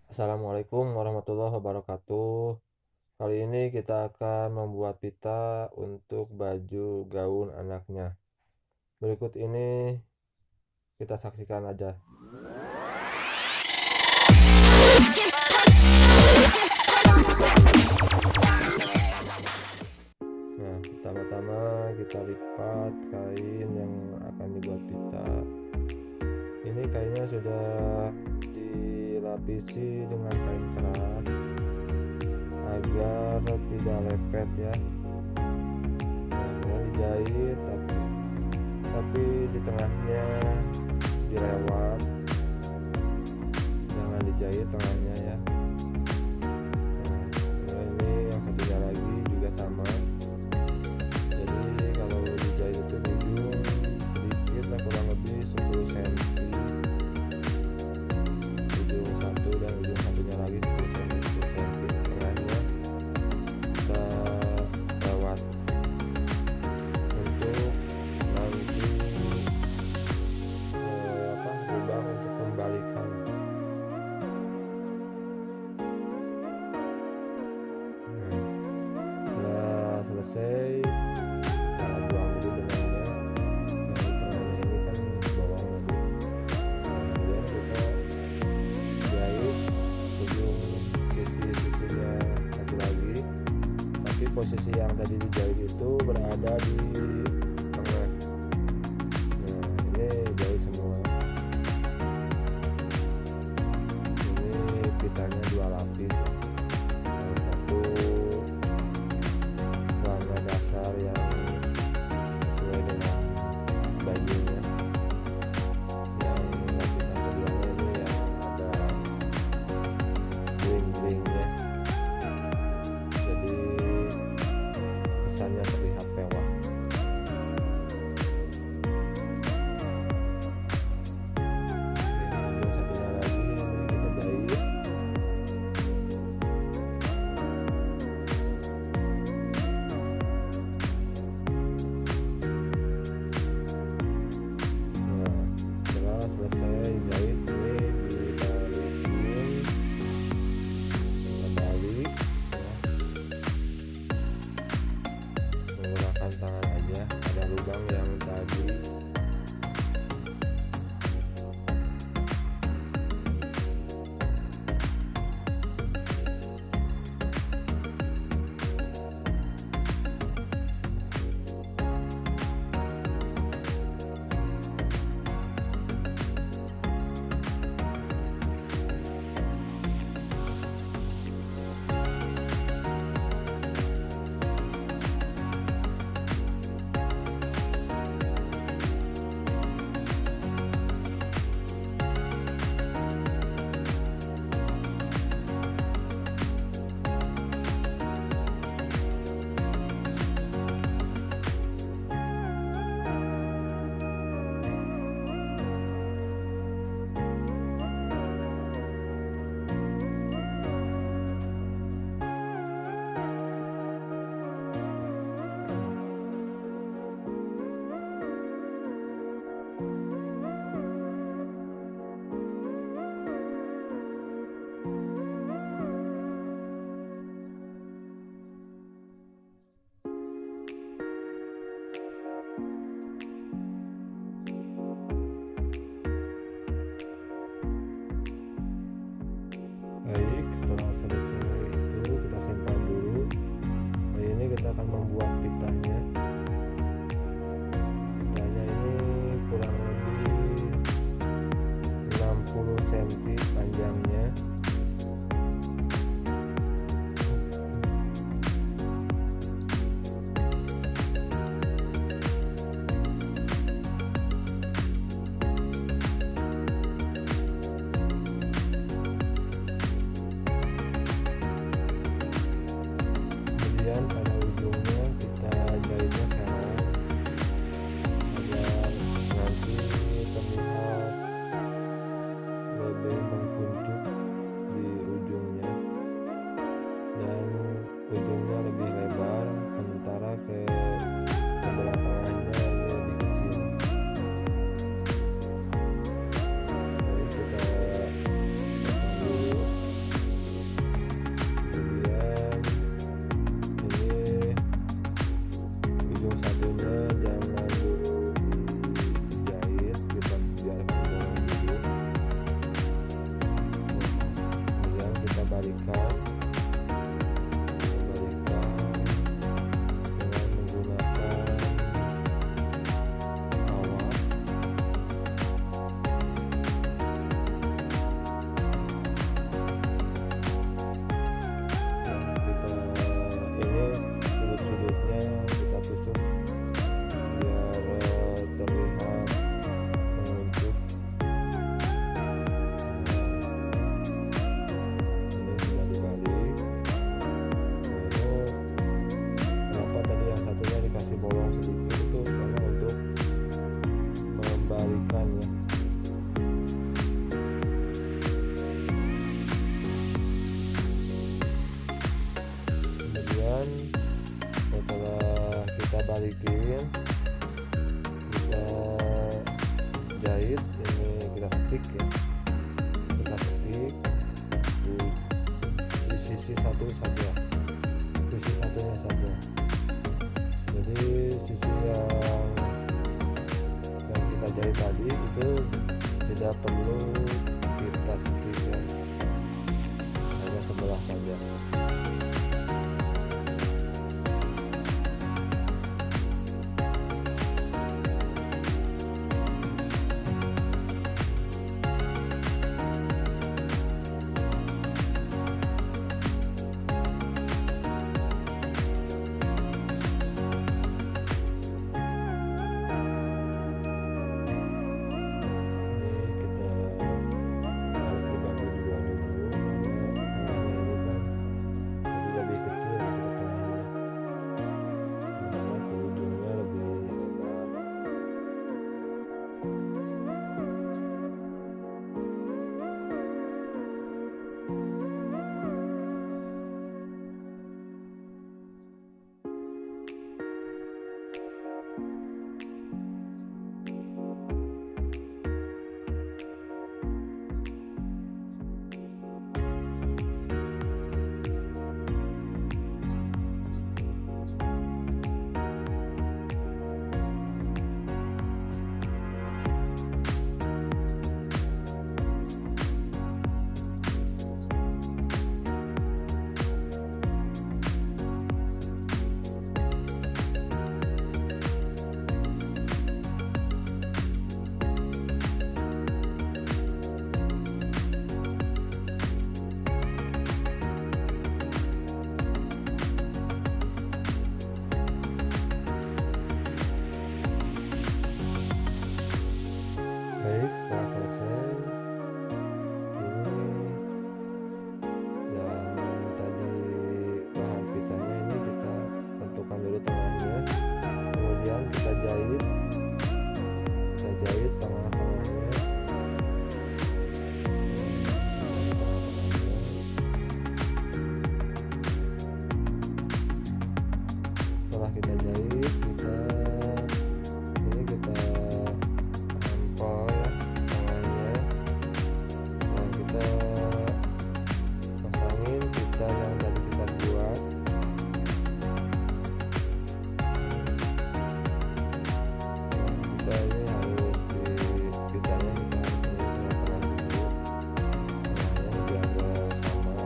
Assalamualaikum warahmatullahi wabarakatuh. Kali ini kita akan membuat pita untuk baju gaun anaknya. Berikut ini kita saksikan aja. Nah, pertama-tama kita lipat kain yang akan dibuat pita. Ini kainnya sudah dilapisi dengan kain keras agar tidak lepet ya. Nah, kemudian dijahit tapi di tengahnya dilewat, jangan dijahit tengahnya ya. Nah, ini yang satunya lagi juga sama. Jadi kalau dijahit itu di ujung sedikit lah, kurang lebih 10 cm ujung satu dan ujung satunya lagi 10 cm, 10 cm tengahnya kita lewat untuk nanti lubang untuk pembalikan. Nah, setelah selesai kita buang dulu benangnya. Yang di tengahnya ini kan bolong tadi. Kemudian kita jahit ujung sisi-sisinya lagi, tapi posisi yang tadi dijahit itu berada di tengah. Nah, ini jahit semua. Ini pitanya 2 lapis ya. Yang satu warna dasar yang sesuai dengan bajunya. Yang lapisan keduanya ini yang ada bling-blingnya, jadi kesannya terlihat mewah. Ujung satunya lagi ini kita jahit. Nah, setelah selesai jahit ini dibalikin, kita balik ya. Menggunakan tangan aja, ada lubang yang tadi. Baik, setelah selesai itu kita simpan dulu. Kali ini kita akan membuat pitanya. Pitanya ini kurang lebih 60 cm panjangnya. balikin, kita jahit. Ini kita setik ya, kita setik di sisi satu saja, sisi satunya saja. Jadi sisi yang kita jahit tadi itu tidak perlu kita setik ya, hanya sebelah saja. Baik, setelah selesai, ini yang tadi bahan pitanya ini kita tentukan dulu tengahnya, kemudian kita jahit tengah-tengahnya. Setelah kita jahit, kita pasangin pita yang tadi kita buat. Pita ini harus pitanya kita harus dulu biar sama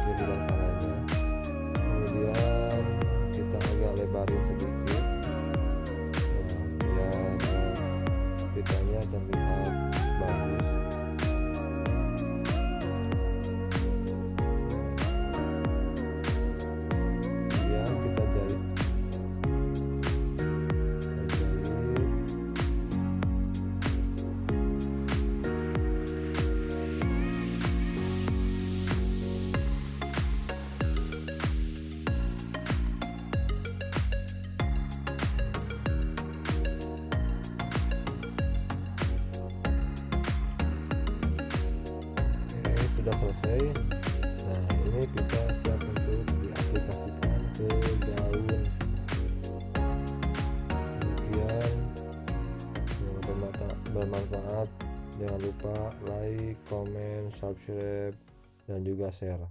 kiri dan kanannya. Kemudian kita agak lebarin sedikit biar pitanya terlihat bagus. Sudah selesai. Nah, ini kita siap untuk diaplikasikan ke gaun. Demikian, semoga bermanfaat. Jangan lupa like, comment, subscribe, dan juga share.